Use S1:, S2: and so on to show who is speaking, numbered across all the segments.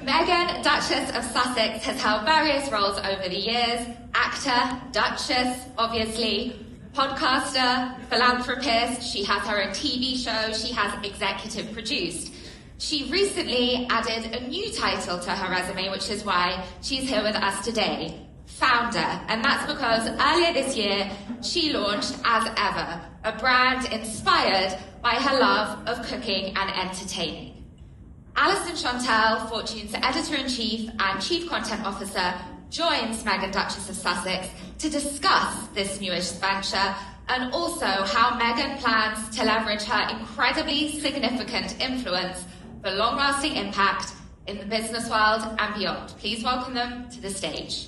S1: Meghan, Duchess of Sussex, has held various roles over the years: actor, duchess, obviously, podcaster, philanthropist. She has her own TV show. She has executive produced. She recently added a new title to her resume, which is why she's here with us today: founder. And that's because earlier this year, she launched As Ever, a brand inspired by her love of cooking and entertaining. Alison Chantel, Fortune's editor-in-chief and chief content officer, joins Meghan, Duchess of Sussex, to discuss this newish venture and also how Meghan plans to leverage her incredibly significant influence for long-lasting impact in the business world and beyond. Please welcome them to the stage.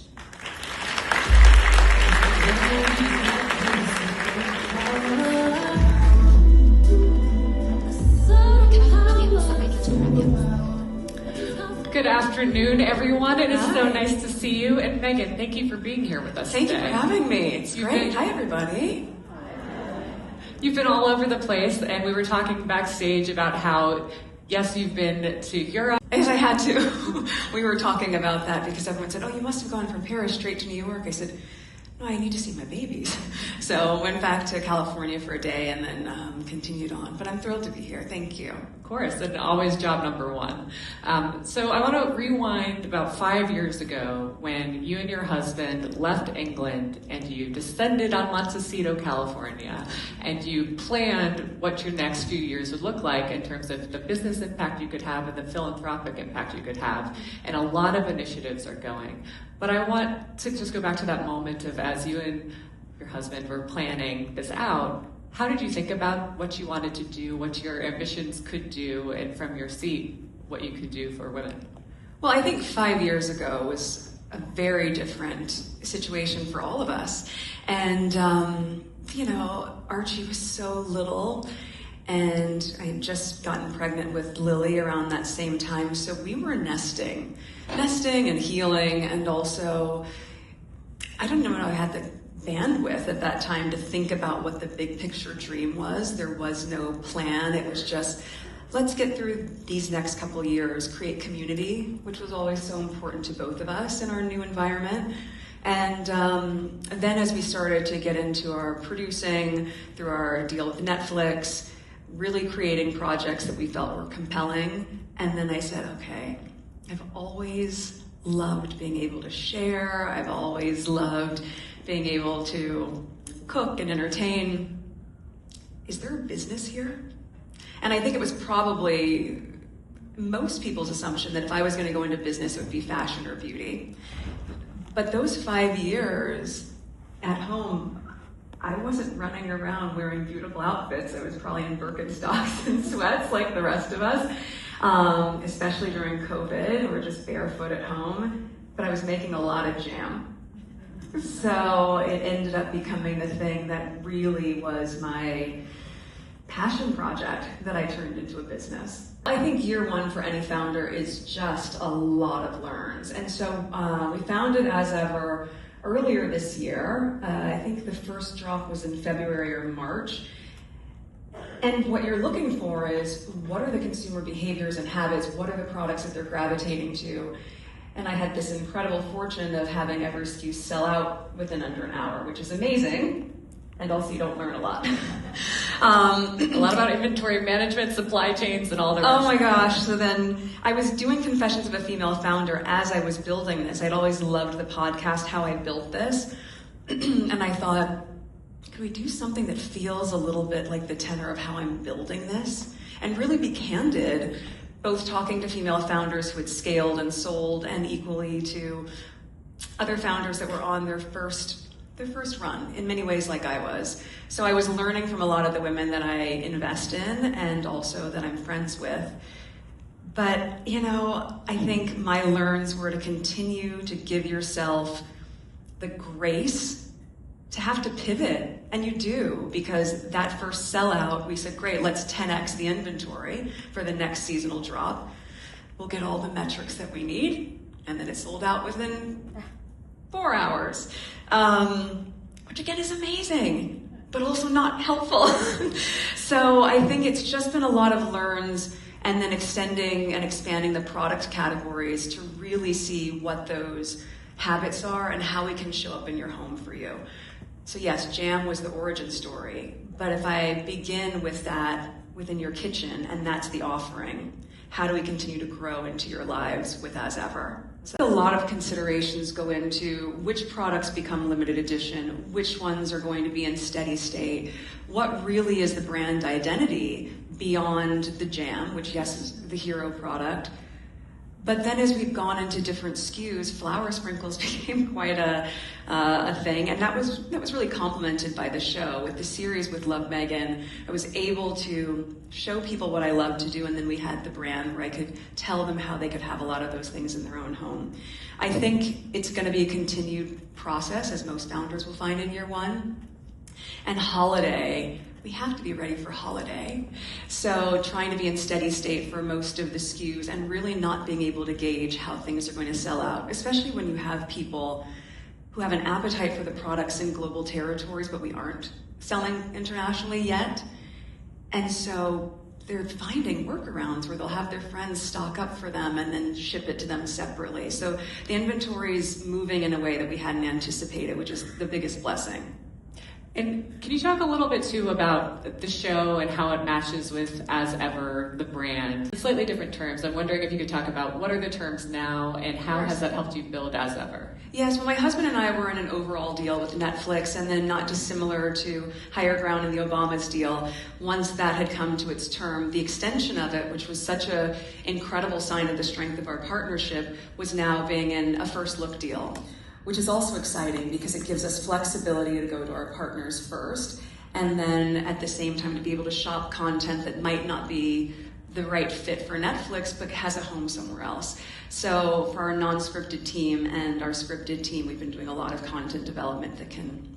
S2: Good afternoon, everyone. It is so nice to see you. And Meghan, thank you for being here with us today.
S3: Thank you for having me. It's great. Hi, everybody.
S2: You've been all over the place, and we were talking backstage about how, yes, you've been to Europe.
S3: Yes, I had to. We were talking about that because everyone said, oh, you must have gone from Paris straight to New York. I said, no, I need to see my babies. So went back to California for a day and then continued on. But I'm thrilled to be here. Thank you.
S2: Of course, and always job number one. So I want to rewind about 5 years ago when you and your husband left England and you descended on Montecito, California, and you planned what your next few years would look like in terms of the business impact you could have and the philanthropic impact you could have. And a lot of initiatives are going. But I want to just go back to that moment of, as you and your husband were planning this out, how did you think about what you wanted to do, what your ambitions could do, and from your seat, what you could do for women?
S3: Well, I think 5 years ago was a very different situation for all of us. And, Archie was so little, and I had just gotten pregnant with Lily around that same time, so we were nesting and healing, and also, I don't know if I had the bandwidth at that time to think about what the big picture dream was. There was no plan. It was just, let's get through these next couple of years, create community, which was always so important to both of us in our new environment. And then as we started to get into our producing, through our deal with Netflix, really creating projects that we felt were compelling. And then I said, okay, I've always loved being able to share. I've always loved being able to cook and entertain. Is there a business here? And I think it was probably most people's assumption that if I was going to go into business, it would be fashion or beauty. But those 5 years at home, I wasn't running around wearing beautiful outfits. I was probably in Birkenstocks and sweats like the rest of us, especially during COVID. We're just barefoot at home, but I was making a lot of jam. So it ended up becoming the thing that really was my passion project that I turned into a business. I think year one for any founder is just a lot of learns. And so we founded As Ever earlier this year. I think the first drop was in February or March. And what you're looking for is, what are the consumer behaviors and habits? What are the products that they're gravitating to? And I had this incredible fortune of having every SKU sell out within under an hour, which is amazing. And also you don't learn a lot.
S2: A lot about inventory management, supply chains, and all the rest.
S3: Oh my gosh. So then I was doing Confessions of a Female Founder as I was building this. I'd always loved the podcast, how I built this. And I thought, could we do something that feels a little bit like the tenor of how I'm building this? And really be candid, both talking to female founders who had scaled and sold, and equally to other founders that were on their first run, in many ways like I was. So I was learning from a lot of the women that I invest in and also that I'm friends with. But, I think my learns were to continue to give yourself the grace to have to pivot. And you do, because that first sellout, we said, great, let's 10x the inventory for the next seasonal drop. We'll get all the metrics that we need. And then it sold out within 4 hours, which again is amazing, but also not helpful. So I think it's just been a lot of learns and then extending and expanding the product categories to really see what those habits are and how we can show up in your home for you. So yes, jam was the origin story, but if I begin with that within your kitchen and that's the offering, how do we continue to grow into your lives with As Ever? So a lot of considerations go into which products become limited edition, which ones are going to be in steady state, what really is the brand identity beyond the jam, which yes is the hero product. But then as we've gone into different SKUs, flour sprinkles became quite a thing, and that was really complemented by the show. With the series with Love Meghan, I was able to show people what I love to do, and then we had the brand where I could tell them how they could have a lot of those things in their own home. I think it's going to be a continued process, as most founders will find in year one. And holiday, we have to be ready for holiday. So trying to be in steady state for most of the SKUs and really not being able to gauge how things are going to sell out, especially when you have people who have an appetite for the products in global territories, but we aren't selling internationally yet. And so they're finding workarounds where they'll have their friends stock up for them and then ship it to them separately. So the inventory is moving in a way that we hadn't anticipated, which is the biggest blessing.
S2: And can you talk a little bit too about the show and how it matches with As Ever, the brand? In slightly different terms. I'm wondering if you could talk about what are the terms now and how has that helped you build As Ever?
S3: Yes, well, my husband and I were in an overall deal with Netflix, and then not dissimilar to Higher Ground and the Obamas deal. Once that had come to its term, the extension of it, which was such an incredible sign of the strength of our partnership, was now being in a first look deal, which is also exciting because it gives us flexibility to go to our partners first, and then at the same time to be able to shop content that might not be the right fit for Netflix but has a home somewhere else. So for our non-scripted team and our scripted team, we've been doing a lot of content development that can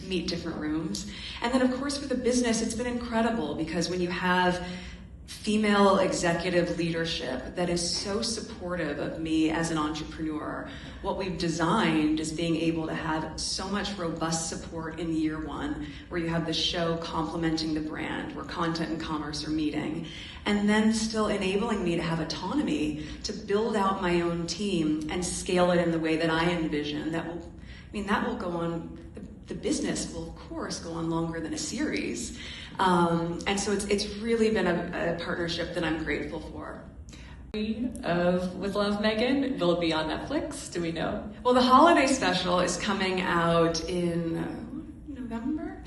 S3: meet different rooms. And then of course for the business, it's been incredible because when you have female executive leadership that is so supportive of me as an entrepreneur. What we've designed is being able to have so much robust support in year one, where you have the show complementing the brand, where content and commerce are meeting, and then still enabling me to have autonomy to build out my own team and scale it in the way that I envision. That will go on. The business will, of course, go on longer than a series. And so it's really been a partnership that I'm grateful for.
S2: With Love Meghan, will it be on Netflix? Do we know?
S3: Well, the holiday special is coming out in November.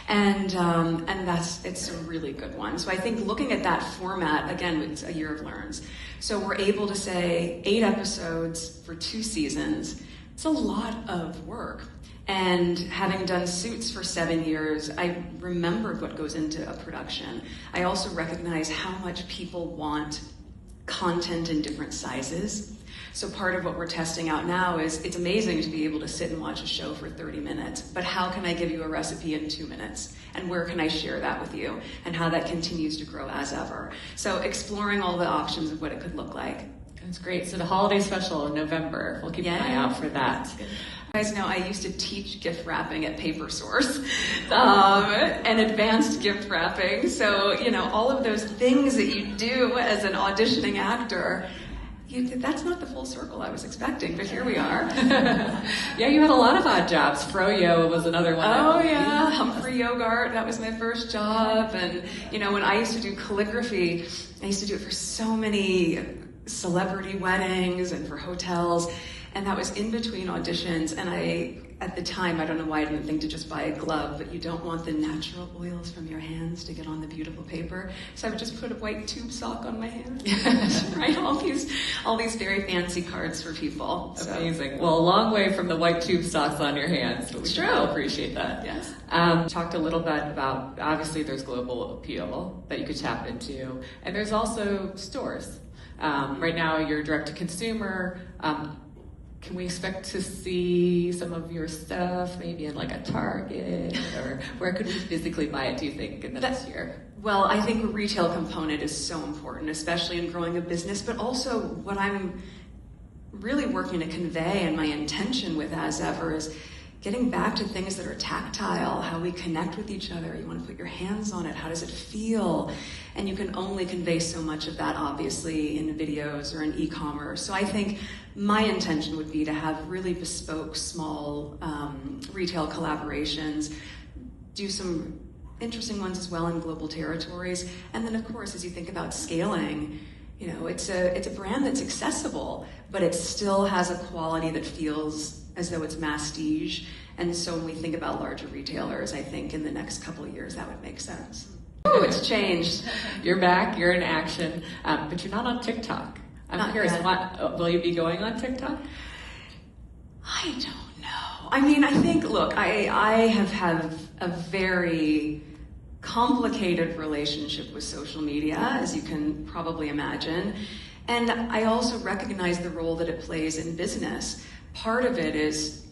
S3: And it's a really good one. So I think looking at that format, again, it's a year of learns. So we're able to say 8 episodes for 2 seasons. It's a lot of work. And having done Suits for 7 years, I remembered what goes into a production. I also recognize how much people want content in different sizes. So part of what we're testing out now is it's amazing to be able to sit and watch a show for 30 minutes, but how can I give you a recipe in 2 minutes? And where can I share that with you? And how that continues to grow as ever. So exploring all the options of what it could look like.
S2: That's great. So the holiday special in November, we'll keep an eye out for that.
S3: You guys know I used to teach gift wrapping at Paper Source and advanced gift wrapping. So, all of those things that you do as an auditioning actor, that's not the full circle I was expecting, but here we are.
S2: Yeah, you had a lot of odd jobs. Froyo was another one.
S3: Oh, yeah. Humphrey Yogurt, that was my first job. And, when I used to do calligraphy, I used to do it for so many celebrity weddings and for hotels. And that was in between auditions, and at the time, I don't know why I didn't think to just buy a glove, but you don't want the natural oils from your hands to get on the beautiful paper. So I would just put a white tube sock on my hand. Write all these very fancy cards for people. So.
S2: Amazing. Well, a long way from the white tube socks on your hands, but we sure all appreciate that.
S3: Yes.
S2: Talked a little bit about, obviously there's global appeal that you could tap into, and there's also stores. Right now, you're direct to consumer. Can we expect to see some of your stuff maybe in like a Target, or where could we physically buy it, do you think, in the next year?
S3: Well, I think a retail component is so important, especially in growing a business, but also what I'm really working to convey and my intention with As Ever is getting back to things that are tactile, how we connect with each other. You want to put your hands on it. How does it feel? And you can only convey so much of that, obviously, in videos or in e-commerce. So I think my intention would be to have really bespoke, small retail collaborations, do some interesting ones as well in global territories. And then, of course, as you think about scaling, it's a brand that's accessible, but it still has a quality that feels as though it's masstige. And so when we think about larger retailers, I think in the next couple of years that would make sense. Oh, it's changed.
S2: You're back, you're in action, but you're not on TikTok. I'm curious, will you be going on TikTok?
S3: I don't know. I mean, I think, look, I have had a very complicated relationship with social media, as you can probably imagine. And I also recognize the role that it plays in business. Part of it is,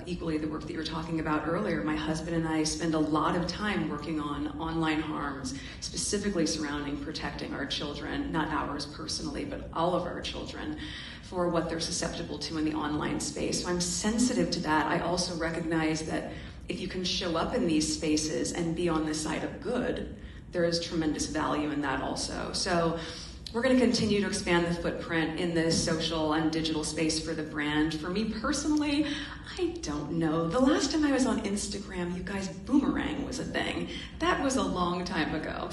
S3: equally the work that you were talking about earlier. My husband and I spend a lot of time working on online harms, specifically surrounding protecting our children, not ours personally, but all of our children, for what they're susceptible to in the online space. So I'm sensitive to that. I also recognize that if you can show up in these spaces and be on the side of good, there is tremendous value in that also. So we're going to continue to expand the footprint in the social and digital space for the brand. For me personally, I don't know. The last time I was on Instagram, you guys, boomerang was a thing. That was a long time ago.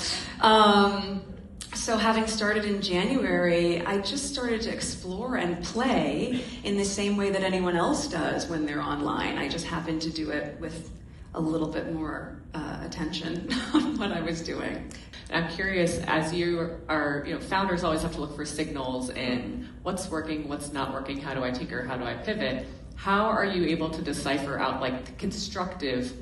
S3: So having started in January, I just started to explore and play in the same way that anyone else does when they're online. I just happened to do it with a little bit more attention on what I was doing.
S2: I'm curious, as you are, founders always have to look for signals in what's working, what's not working, how do I tinker, how do I pivot? How are you able to decipher out the constructive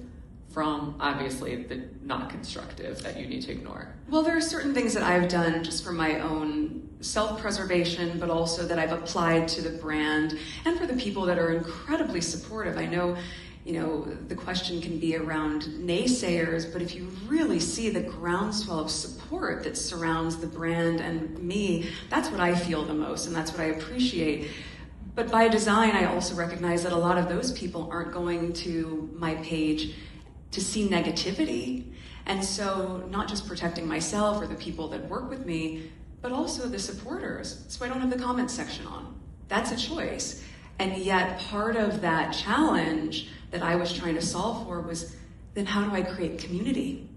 S2: from obviously the not constructive that you need to ignore?
S3: Well, there are certain things that I've done just for my own self-preservation, but also that I've applied to the brand and for the people that are incredibly supportive. I know the question can be around naysayers, but if you really see the groundswell of support that surrounds the brand and me, that's what I feel the most, and that's what I appreciate. But by design, I also recognize that a lot of those people aren't going to my page to see negativity. And so not just protecting myself or the people that work with me, but also the supporters. So I don't have the comments section on. That's a choice. And yet part of that challenge that I was trying to solve for was, then how do I create community?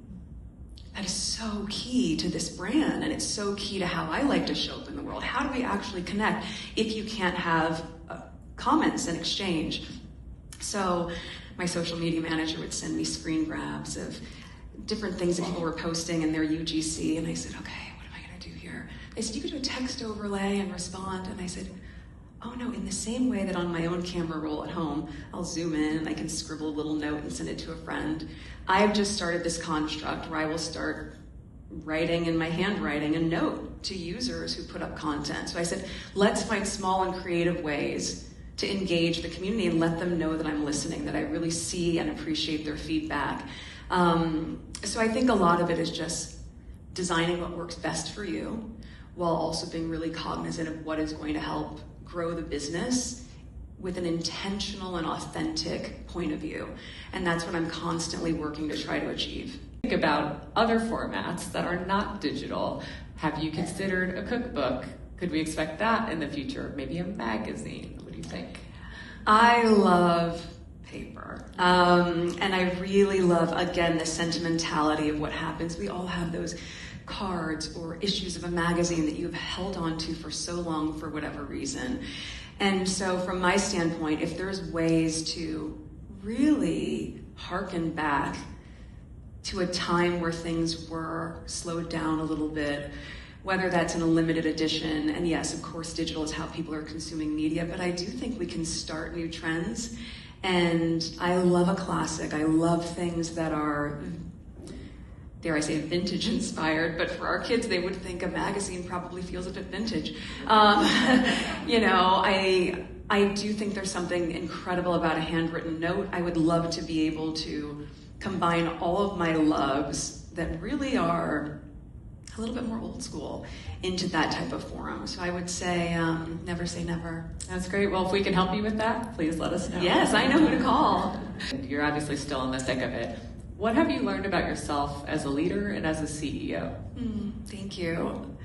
S3: That is so key to this brand, and it's so key to how I like to show up in the world. How do we actually connect if you can't have comments and exchange? So my social media manager would send me screen grabs of different things that people were posting in their UGC, and I said, okay, what am I gonna do here? They said, you could do a text overlay and respond, and I said, oh no, in the same way that on my own camera roll at home, I'll zoom in and I can scribble a little note and send it to a friend. I've just started this construct where I will start writing in my handwriting a note to users who put up content. So I said, let's find small and creative ways to engage the community and let them know that I'm listening, that I really see and appreciate their feedback. So I think a lot of it is just designing what works best for you while also being really cognizant of what is going to help grow the business with an intentional and authentic point of view. And that's what I'm constantly working to try to achieve.
S2: Think about other formats that are not digital. Have you considered a cookbook? Could we expect that in the future? Maybe a magazine? What do you think?
S3: I love paper. And I really love, again, the sentimentality of what happens. We all have those cards or issues of a magazine that you've held on to for so long for whatever reason. And so from my standpoint, if there's ways to really hearken back to a time where things were slowed down a little bit, whether that's in a limited edition, and yes, of course, digital is how people are consuming media, but I do think we can start new trends. And I love a classic. I love things that are, dare I say, vintage inspired, but for our kids, they would think a magazine probably feels a bit vintage. I do think there's something incredible about a handwritten note. I would love to be able to combine all of my loves that really are, a little bit more old school into that type of forum. So I would say never say never.
S2: That's great. Well, if we can help you with that, please let us know.
S3: Yes, I know who to call.
S2: You're obviously still in the thick of it. What have you learned about yourself as a leader and as a CEO?
S3: Thank you.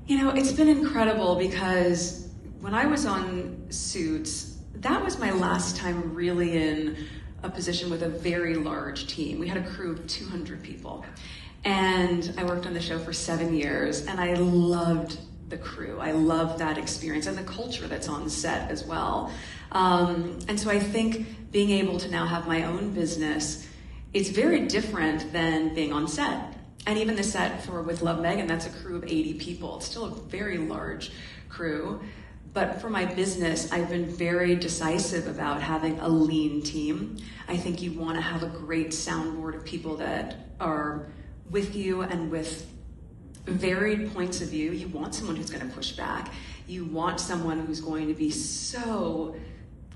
S3: You know, it's been incredible because when I was on Suits, that was my last time really in a position with a very large team. We had a crew of 200 people. And I worked on the show for 7 years, and I loved the crew. I loved that experience and the culture that's on set as well. And so I think being able to now have my own business, it's very different than being on set. And even the set for With Love Meghan, that's a crew of 80 people. It's still a very large crew. But for my business, I've been very decisive about having a lean team. I think you want to have a great soundboard of people that are with you and with varied points of view. You want someone who's going to push back. You want someone who's going to be so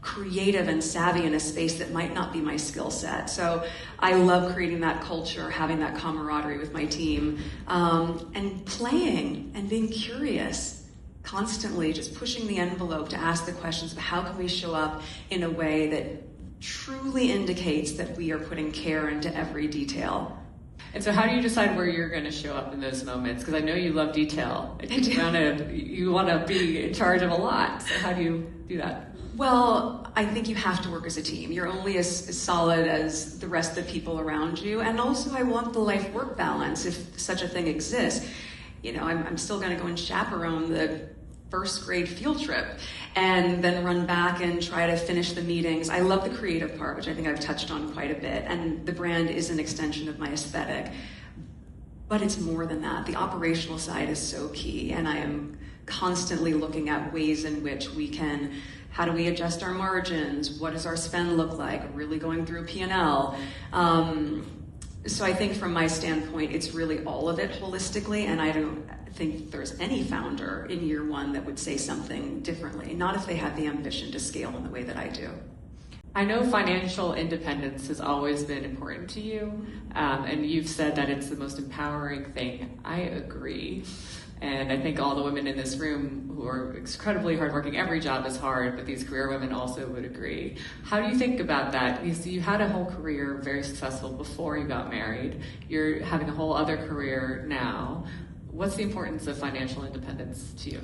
S3: creative and savvy in a space that might not be my skill set. So I love creating that culture, having that camaraderie with my team, and playing and being curious, constantly just pushing the envelope to ask the questions of how can we show up in a way that truly indicates that we are putting care into every detail.
S2: And so how do you decide where you're going to show up in those moments? Because I know you love detail. You want to be in charge of a lot. So how do you do that?
S3: Well, I think you have to work as a team. You're only as solid as the rest of the people around you. And also I want the life-work balance, if such a thing exists. You know, I'm still going to go and chaperone the first grade field trip and then run back and try to finish the meetings. I love the creative part, which I think I've touched on quite a bit, and the brand is an extension of my aesthetic. But it's more than that. The operational side is so key, and I am constantly looking at ways in which we can, how do we adjust our margins? What does our spend look like? Really going through P&L. So I think from my standpoint, it's really all of it holistically, and I don't think there's any founder in year one that would say something differently, not if they had the ambition to scale in the way that I do.
S2: I know financial independence has always been important to you, and you've said that it's the most empowering thing. I agree. And I think all the women in this room who are incredibly hardworking, every job is hard, but these career women also would agree. How do you think about that? You had a whole career, very successful before you got married. You're having a whole other career now. What's the importance of financial independence to you?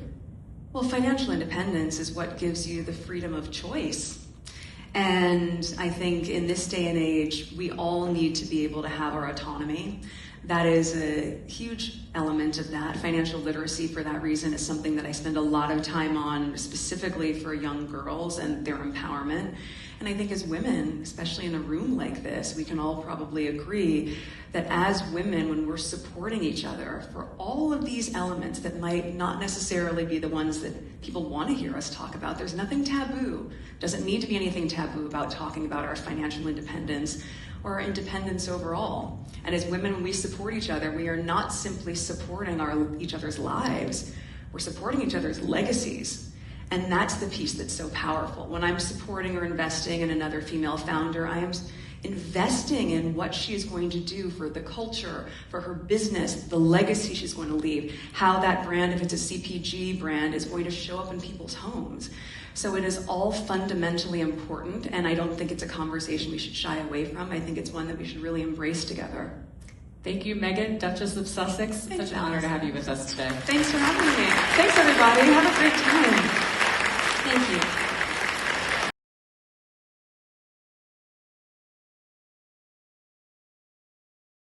S3: Well, financial independence is what gives you the freedom of choice. And I think in this day and age, we all need to be able to have our autonomy. That is a huge element of that. Financial literacy, for that reason, is something that I spend a lot of time on, specifically for young girls and their empowerment. And I think as women, especially in a room like this, we can all probably agree that as women, when we're supporting each other for all of these elements that might not necessarily be the ones that people want to hear us talk about, there's nothing taboo. Doesn't need to be anything taboo about talking about our financial independence or our independence overall. And as women, when we support each other, we are not simply supporting each other's lives, we're supporting each other's legacies. And that's the piece that's so powerful. When I'm supporting or investing in another female founder, I am investing in what she is going to do for the culture, for her business, the legacy she's going to leave, how that brand, if it's a CPG brand, is going to show up in people's homes. So it is all fundamentally important, and I don't think it's a conversation we should shy away from. I think it's one that we should really embrace together.
S2: Thank you, Meghan, Duchess of Sussex.
S3: Thanks,
S2: Such an honor to have you with us today.
S3: Thanks for having me. Thanks, everybody. Have a great time. Thank you.